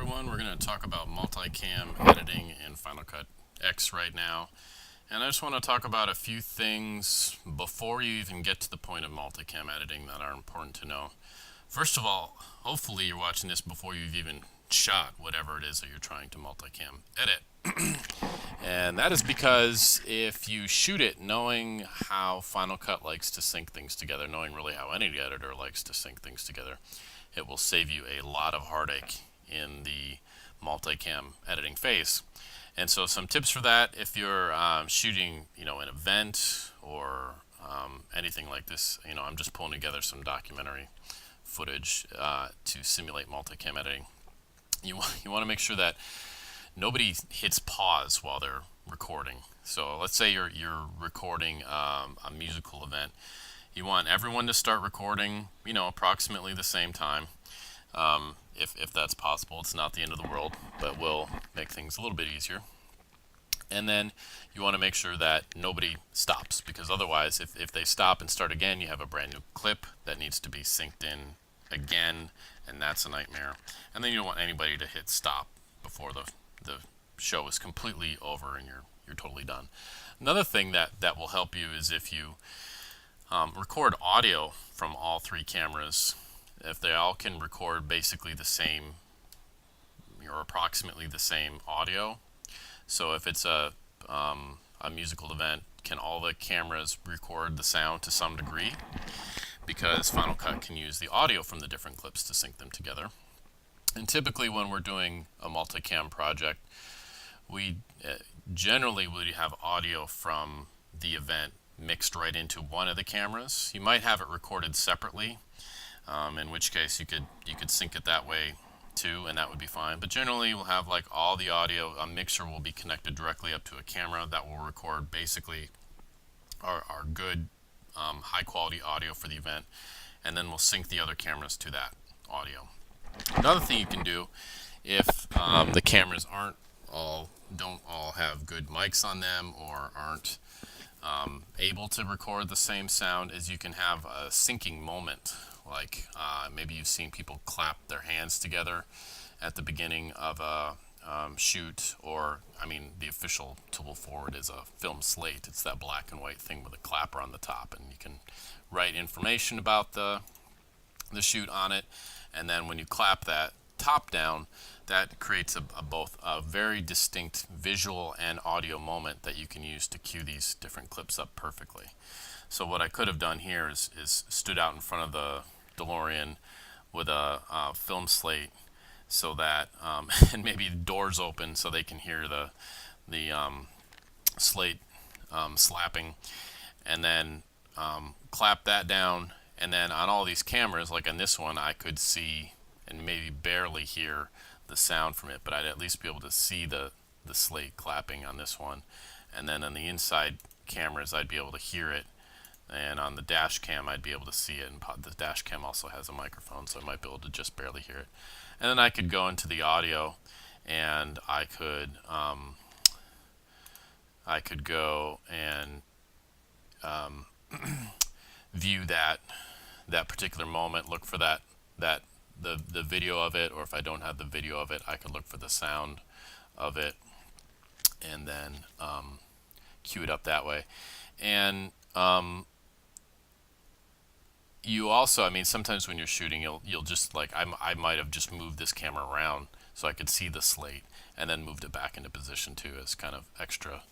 everyone. We're going to talk about multicam editing in Final Cut X right now. And I just want to talk about a few things before you even get to the point of multicam editing that are important to know. First of all, hopefully you're watching this before you've even shot whatever it is that you're trying to multicam edit. And that is because if you shoot it knowing how Final Cut likes to sync things together, knowing really how any editor likes to sync things together, it will save you a lot of heartache in the multicam editing phase. And so some tips for that, if you're shooting, an event or anything like this, I'm just pulling together some documentary footage to simulate multicam editing. You want to make sure that nobody hits pause while they're recording. So let's say you're recording a musical event. You want everyone to start recording, approximately the same time. If that's possible. It's not the end of the world, but will make things a little bit easier. And then you want to make sure that nobody stops, because otherwise if they stop and start again, you have a brand new clip that needs to be synced in again, and that's a nightmare. And then you don't want anybody to hit stop before the show is completely over and you're totally done. Another thing that will help you is if you record audio from all three cameras. If they all can record basically the same or approximately the same audio. So if it's a musical event, can all the cameras record the sound to some degree? Because Final Cut can use the audio from the different clips to sync them together. And typically when we're doing a multicam project, we generally would have audio from the event mixed right into one of the cameras. You might have it recorded separately, in which case you could sync it that way too, and that would be fine. But generally we'll have like all the audio, a mixer will be connected directly up to a camera that will record basically our good high quality audio for the event, and then we'll sync the other cameras to that audio. Another thing you can do if the cameras don't all have good mics on them or aren't able to record the same sound, is you can have a syncing moment. Like maybe you've seen people clap their hands together at the beginning of a shoot, or the official tool for it is a film slate. It's that black and white thing with a clapper on the top, and you can write information about the shoot on it, and then when you clap that top down, that creates both a very distinct visual and audio moment that you can use to cue these different clips up perfectly. So what I could have done here is stood out in front of the DeLorean with a film slate, so that and maybe the doors open so they can hear the slate slapping, and then clap that down, and then on all these cameras, like on this one, I could see and maybe barely hear the sound from it, but I'd at least be able to see the slate clapping on this one, and then on the inside cameras I'd be able to hear it, and on the dash cam I'd be able to see it, and the dash cam also has a microphone, so I might be able to just barely hear it. And then I could go into the audio, and I could go and view that particular moment, look for the video of it, or if I don't have the video of it, I could look for the sound of it, and then cue it up that way. And you also, sometimes when you're shooting, you'll just like, I might have just moved this camera around so I could see the slate, and then moved it back into position too, as kind of extra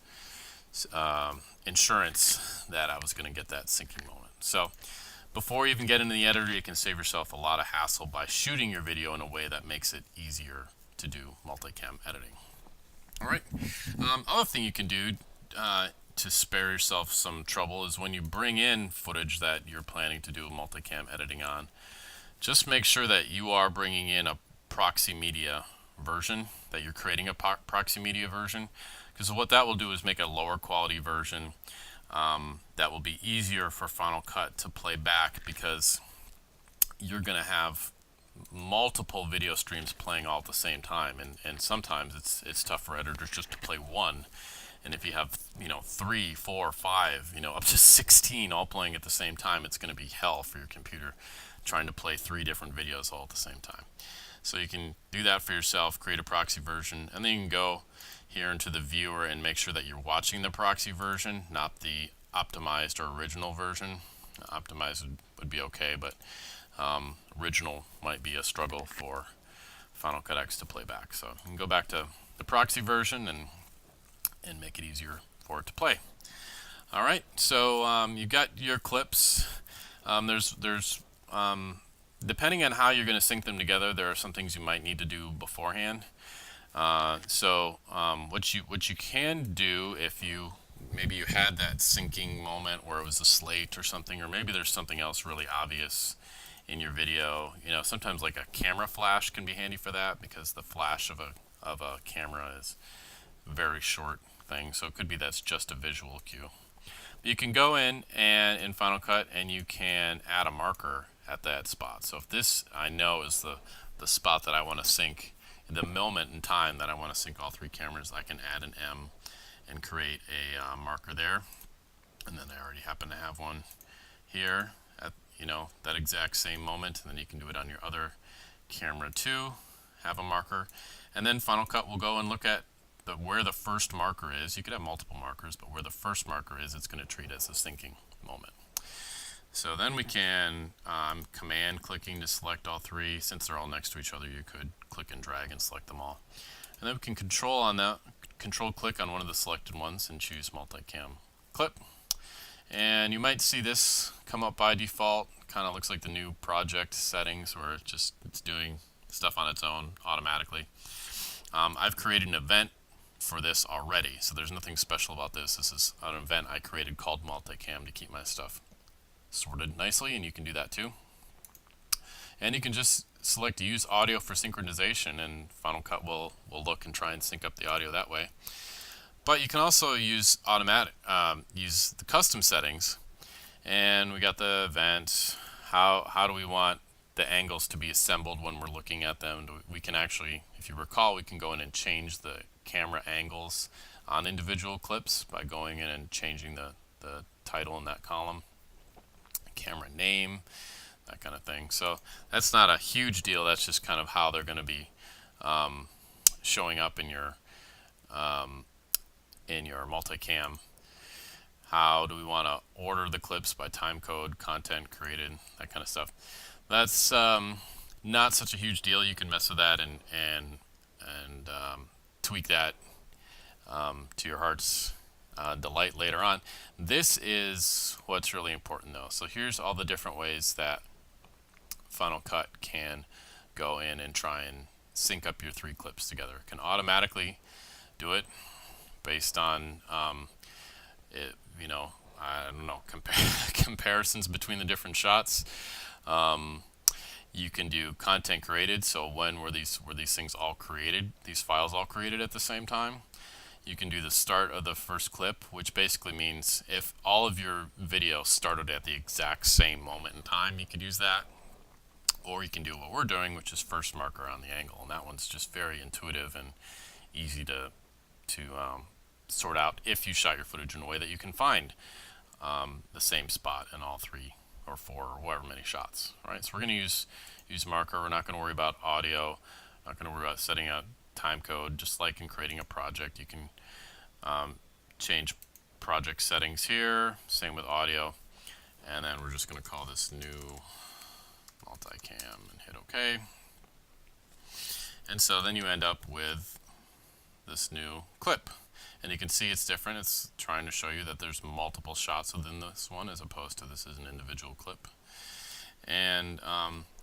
insurance that I was going to get that syncing moment. So before you even get into the editor, you can save yourself a lot of hassle by shooting your video in a way that makes it easier to do multicam editing. All right. Other thing you can do to spare yourself some trouble is when you bring in footage that you're planning to do multicam editing on, just make sure that you are bringing in a proxy media version, that you're creating a proxy media version, because what that will do is make a lower quality version that will be easier for Final Cut to play back, because you're going to have multiple video streams playing all at the same time, and sometimes it's tough for editors just to play one. And if you have 3, 4, 5, up to 16 all playing at the same time, it's going to be hell for your computer trying to play 3 different videos all at the same time. So you can do that for yourself, create a proxy version, and then you can go here into the viewer and make sure that you're watching the proxy version, not the optimized or original version. Optimized would be okay, but original might be a struggle for Final Cut X to play back. So you can go back to the proxy version and make it easier for it to play. All right, so you've got your clips. Depending on how you're going to sync them together, there are some things you might need to do beforehand. What you can do, if maybe you had that syncing moment where it was a slate or something, or maybe there's something else really obvious in your video. Sometimes like a camera flash can be handy for that, because the flash of a camera is a very short thing. So it could be that's just a visual cue. But you can go in Final Cut and you can add a marker at that spot. So if this I know is the spot that I want to sync, the moment in time that I want to sync all 3 cameras, I can add an M and create a marker there. And then I already happen to have one here at that exact same moment. And then you can do it on your other camera too, have a marker. And then Final Cut will go and look at where the first marker is. You could have multiple markers, but where the first marker is, it's going to treat as a syncing moment. So then we can command clicking to select all 3. Since they're all next to each other, you could click and drag and select them all. And then we can control click on one of the selected ones and choose multicam clip. And you might see this come up by default. Kind of looks like the new project settings, where it's doing stuff on its own automatically. I've created an event for this already, so there's nothing special about this. This is an event I created called Multicam to keep my stuff sorted nicely, and you can do that too. And you can just select use audio for synchronization, and Final Cut will look and try and sync up the audio that way. But you can also use use the custom settings, and we got the event. How do we want the angles to be assembled when we're looking at them? We can actually, if you recall, we can go in and change the camera angles on individual clips by going in and changing the title in that column, camera name, that kind of thing. So that's not a huge deal. That's just kind of how they're going to be showing up in your multicam. How do we want to order the clips by time code, content created, that kind of stuff. That's not such a huge deal. You can mess with that and tweak that to your heart's delight later on. This is what's really important though. So here's all the different ways that Final Cut can go in and try and sync up your 3 clips together. It can automatically do it based on I don't know, comparisons between the different shots. You can do content created, so when were these things all created, these files all created at the same time. You can do the start of the first clip, which basically means if all of your video started at the exact same moment in time, you could use that. Or you can do what we're doing, which is first marker on the angle, and that one's just very intuitive and easy to sort out if you shot your footage in a way that you can find the same spot in all 3 or 4 or however many shots. All right, so we're going to use marker. We're not going to worry about audio, not going to worry about setting a time code. Just like in creating a project, you can change project settings here, same with audio, and then we're just going to call this new multicam and hit OK. And so then you end up with this new clip. And you can see it's different. It's trying to show you that there's multiple shots within this one, as opposed to this is an individual clip. And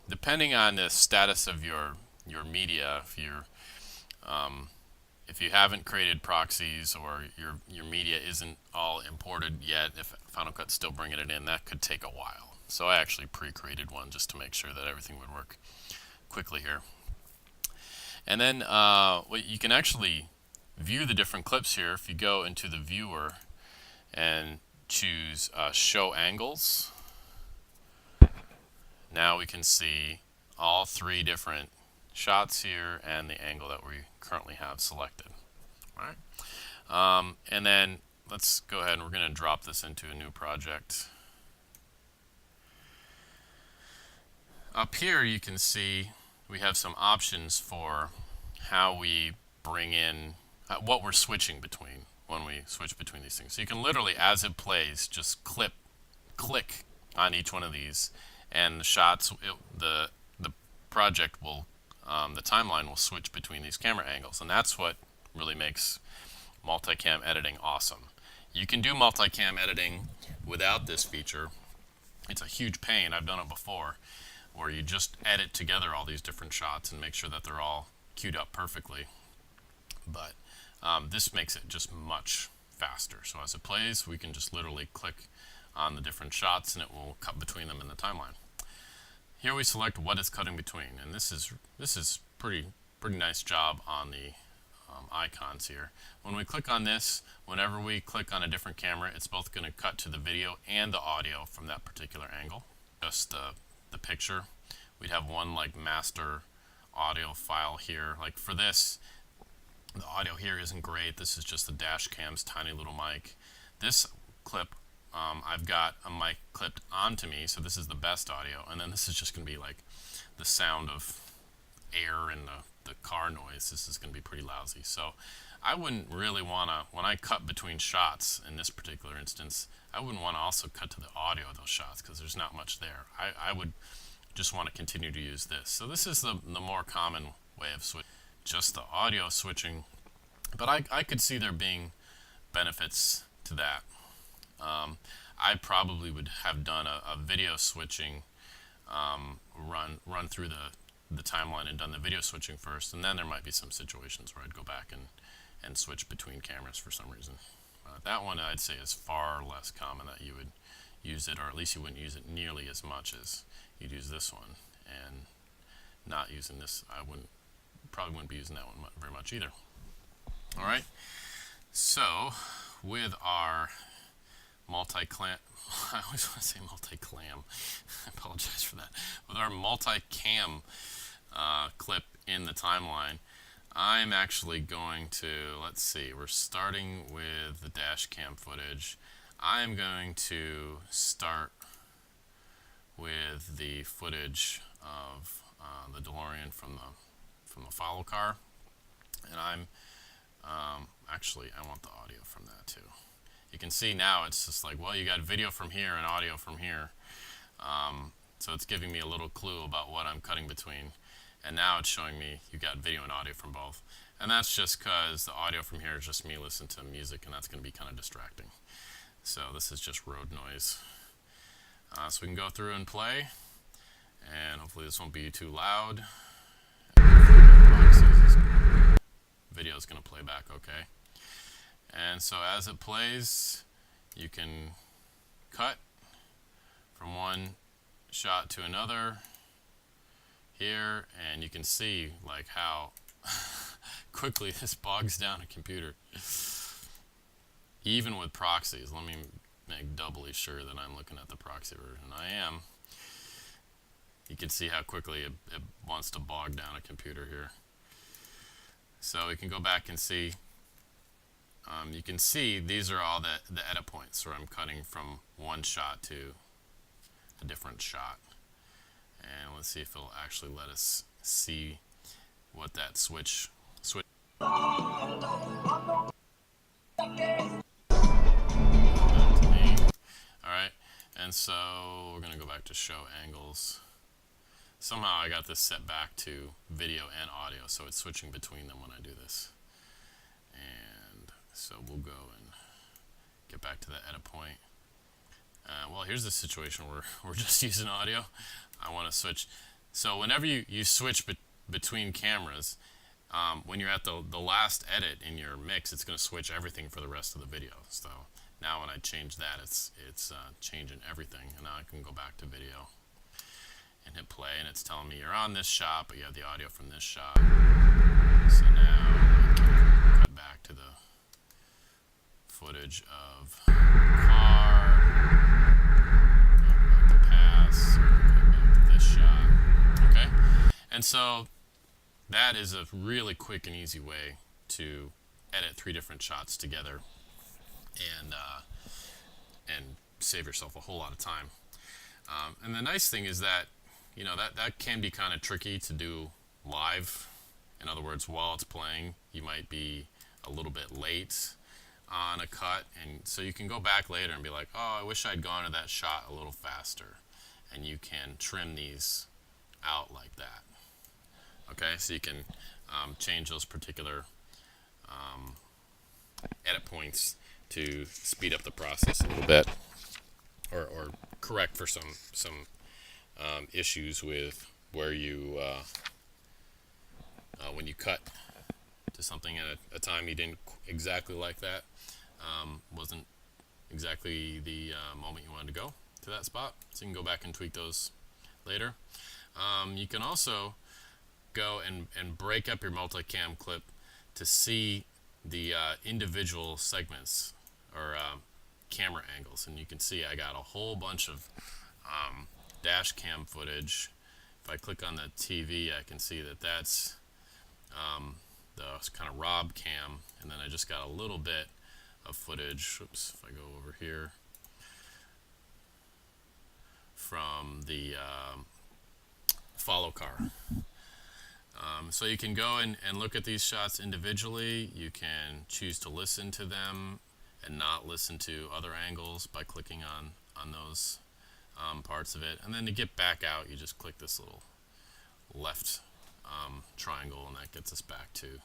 depending on the status of your media, if you haven't created proxies or your media isn't all imported yet, if Final Cut's still bringing it in, that could take a while. So I actually pre-created one just to make sure that everything would work quickly here. And then you can actually view the different clips here. If you go into the viewer and choose show angles, now we can see all 3 different shots here and the angle that we currently have selected. All right. And then let's go ahead and we're going to drop this into a new project. Up here you can see we have some options for how we bring in what we're switching between when we switch between these things. So you can literally, as it plays, just click on each one of these, and the shots, the project will, the timeline will switch between these camera angles, and that's what really makes multicam editing awesome. You can do multicam editing without this feature. It's a huge pain. I've done it before, where you just edit together all these different shots and make sure that they're all queued up perfectly. But this makes it just much faster. So as it plays, we can just literally click on the different shots and it will cut between them in the timeline. Here we select what it's cutting between, and this is pretty nice job on the icons here. When we click on this, whenever we click on a different camera, it's both going to cut to the video and the audio from that particular angle. Just the picture. We'd have one like master audio file here. Like for this, the audio here isn't great. This is just the dash cam's tiny little mic. This clip, I've got a mic clipped onto me, so this is the best audio, and then this is just going to be like the sound of air and the car noise. This is going to be pretty lousy. So I wouldn't really want to, when I cut between shots in this particular instance, I wouldn't want to also cut to the audio of those shots because there's not much there. I would just want to continue to use this. So this is the more common way of switching, just the audio switching. But I could see there being benefits to that. I probably would have done a video switching run through the timeline and done the video switching first, and then there might be some situations where I'd go back and switch between cameras for some reason. That one I'd say is far less common that you would use it, or at least you wouldn't use it nearly as much as you'd use this one. And not using this, probably wouldn't be using that one very much either. All right, so with our multicam, I always want to say multicam, I apologize for that. With our multicam clip in the timeline, I'm actually going to, let's see, we're starting with the dash cam footage. I'm going to start with the footage of the DeLorean from the follow car, and I'm actually, I want the audio from that too. You can see now it's just like, well, you got video from here and audio from here. So it's giving me a little clue about what I'm cutting between. And now it's showing me you got video and audio from both. And that's just because the audio from here is just me listening to music, and that's going to be kind of distracting. So this is just road noise. So we can go through and play. And hopefully this won't be too loud. Video is going to play back okay. And so as it plays, you can cut from one shot to another here, and you can see like how quickly this bogs down a computer. Even with proxies, let me make doubly sure that I'm looking at the proxy version. I am. You can see how quickly it wants to bog down a computer here. So we can go back and see. You can see these are all the edit points where I'm cutting from one shot to a different shot. And let's see if it'll actually let us see what that switch. Alright, and so we're going to go back to show angles. Somehow I got this set back to video and audio, so it's switching between them when I do this. And so we'll go and get back to that edit point. Well, here's the situation where we're just using audio. I want to switch. So whenever you switch between cameras, when you're at the last edit in your mix, it's going to switch everything for the rest of the video. So now when I change that, it's changing everything. And now I can go back to video and hit play, and it's telling me you're on this shot, but you have the audio from this shot. So now I can cut back to the footage of the car, go back to pass, cut back to this shot. Okay, and so that is a really quick and easy way to edit 3 different shots together and save yourself a whole lot of time. And the nice thing is that that can be kind of tricky to do live. In other words, while it's playing, you might be a little bit late on a cut, and so you can go back later and be like, oh, I wish I'd gone to that shot a little faster, and you can trim these out like that. Okay, so you can change those particular edit points to speed up the process a little bit, or correct for some issues with where you when you cut to something at a time you didn't exactly like that, wasn't exactly the moment you wanted to go to that spot. So you can go back and tweak those later. You can also go and break up your multicam clip to see the individual segments or camera angles, and you can see I got a whole bunch of dash cam footage. If I click on the TV, I can see that that's the kind of Rob cam, and then I just got a little bit of footage. Oops, if I go over here from the follow car. So you can go and look at these shots individually. You can choose to listen to them and not listen to other angles by clicking on those parts of it. And then to get back out, you just click this little left triangle, and that gets us back to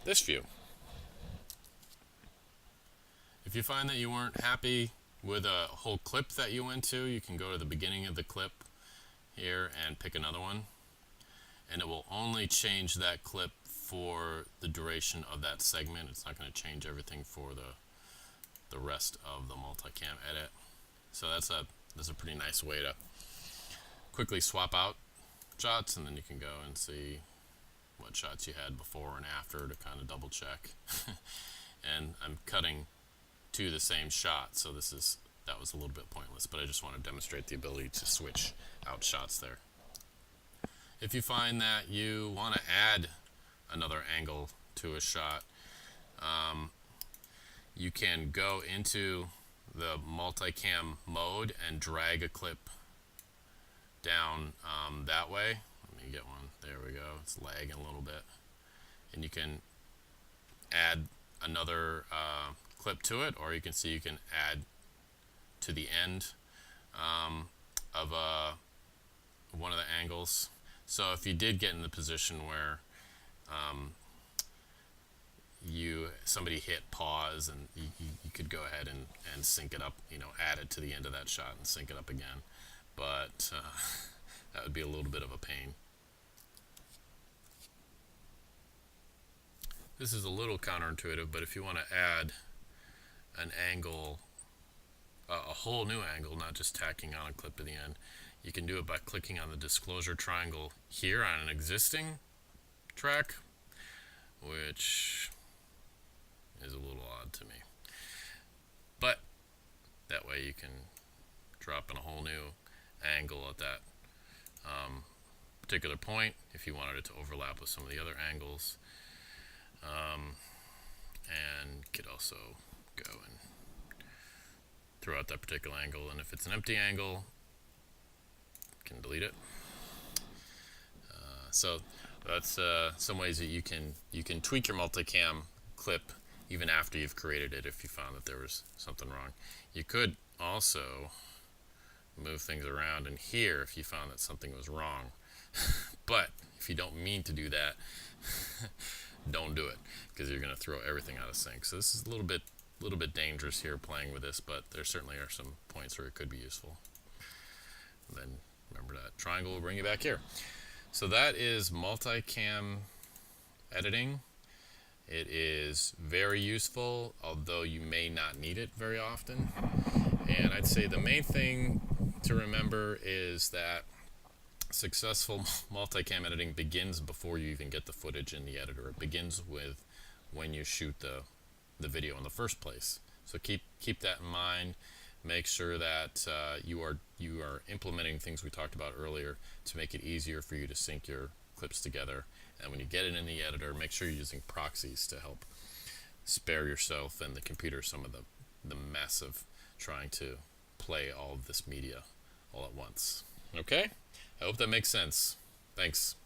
this view. If you find that you weren't happy with a whole clip that you went to, you can go to the beginning of the clip here and pick another one, and it will only change that clip for the duration of that segment. It's not going to change everything for the rest of the multicam edit. So that's a pretty nice way to quickly swap out shots, and then you can go and see what shots you had before and after to kind of double check. And I'm cutting to the same shot, so that was a little bit pointless, but I just want to demonstrate the ability to switch out shots there. If you find that you want to add another angle to a shot, you can go into the multicam mode and drag a clip down that way. Let me get one. There we go. It's lagging a little bit. And you can add another clip to it, or you can see you can add to the end of one of the angles. So if you did get in the position where somebody hit pause, and you could go ahead and sync it up, add it to the end of that shot and sync it up again. But that would be a little bit of a pain. This is a little counterintuitive, but if you want to add an angle, a whole new angle, not just tacking on a clip at the end, you can do it by clicking on the disclosure triangle here on an existing track, which is a little odd to me. But that way you can drop in a whole new angle at that particular point if you wanted it to overlap with some of the other angles. And could also go and throw out that particular angle, and if it's an empty angle, you can delete it. So that's some ways that you can tweak your multicam clip even after you've created it if you found that there was something wrong. You could also move things around in here if you found that something was wrong. But if you don't mean to do that, don't do it, because you're going to throw everything out of sync. So this is a little bit dangerous here playing with this, but there certainly are some points where it could be useful. And then remember that triangle will bring you back here. So that is multicam editing. It is very useful, although you may not need it very often. And I'd say the main thing to remember is that successful multicam editing begins before you even get the footage in the editor. It begins with when you shoot the video in the first place. So keep that in mind. Make sure that you are implementing things we talked about earlier to make it easier for you to sync your clips together. And when you get it in the editor, make sure you're using proxies to help spare yourself and the computer some of the mess of trying to play all of this media all at once. Okay? I hope that makes sense. Thanks.